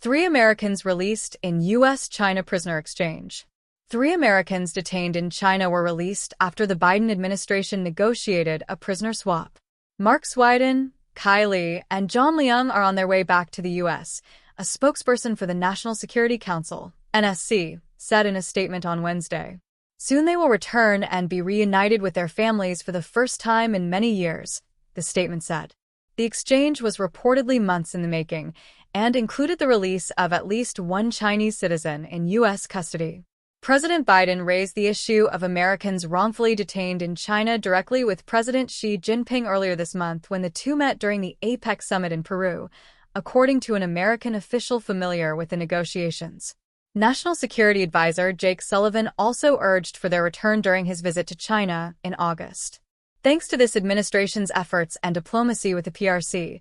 Three Americans released in U.S.-China prisoner exchange. Three Americans detained in China were released after the Biden administration negotiated a prisoner swap. Mark Swidan, Kai Li, and John Leung are on their way back to the U.S., a spokesperson for the National Security Council, NSC, said in a statement on Wednesday. Soon they will return and be reunited with their families for the first time in many years, the statement said. The exchange was reportedly months in the making and included the release of at least one Chinese citizen in U.S. custody. President Biden raised the issue of Americans wrongfully detained in China directly with President Xi Jinping earlier this month when the two met during the Apec summit in Peru, according to an American official familiar with the negotiations. National Security Advisor Jake Sullivan also urged for their return during his visit to China in August. Thanks to this administration's efforts and diplomacy with the PRC,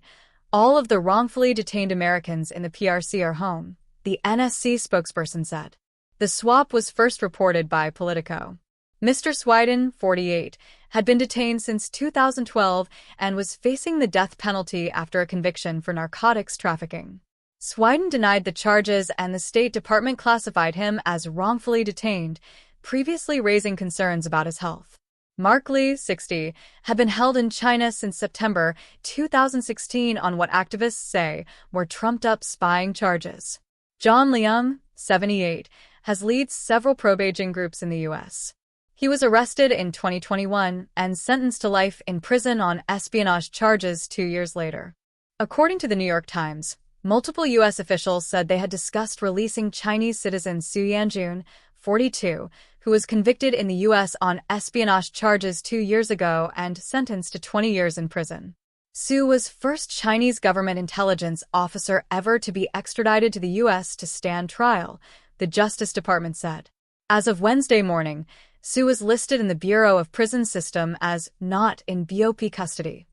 all of the wrongfully detained Americans in the PRC are home, the NSC spokesperson said. The swap was first reported by Politico. Mr. Swidan, 48, had been detained since 2012 and was facing the death penalty after a conviction for narcotics trafficking. Swidan denied the charges and the State Department classified him as wrongfully detained, previously raising concerns about his health. Mark Li, 60, had been held in China since September 2016 on what activists say were trumped-up spying charges. John Leung, 78, has led several pro-Beijing groups in the U.S. He was arrested in 2021 and sentenced to life in prison on espionage charges 2 years later. According to the New York Times, multiple U.S. officials said they had discussed releasing Chinese citizen Su Yanjun, 42, who was convicted in the U.S. on espionage charges 2 years ago and sentenced to 20 years in prison. Su was first Chinese government intelligence officer ever to be extradited to the U.S. to stand trial, the Justice Department said. As of Wednesday morning, Su was listed in the Bureau of Prison System as not in BOP custody.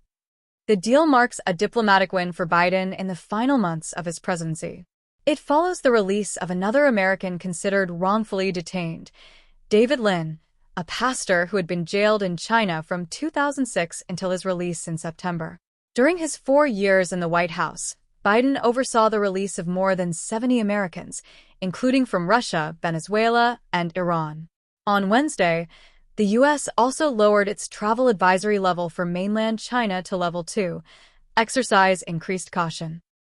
The deal marks a diplomatic win for Biden in the final months of his presidency. It follows the release of another American considered wrongfully detained, David Lin, a pastor who had been jailed in China from 2006 until his release in September. During his 4 years in the White House, Biden oversaw the release of more than 70 Americans, including from Russia, Venezuela, and Iran. On Wednesday, the U.S. also lowered its travel advisory level for mainland China to level 2, exercise increased caution.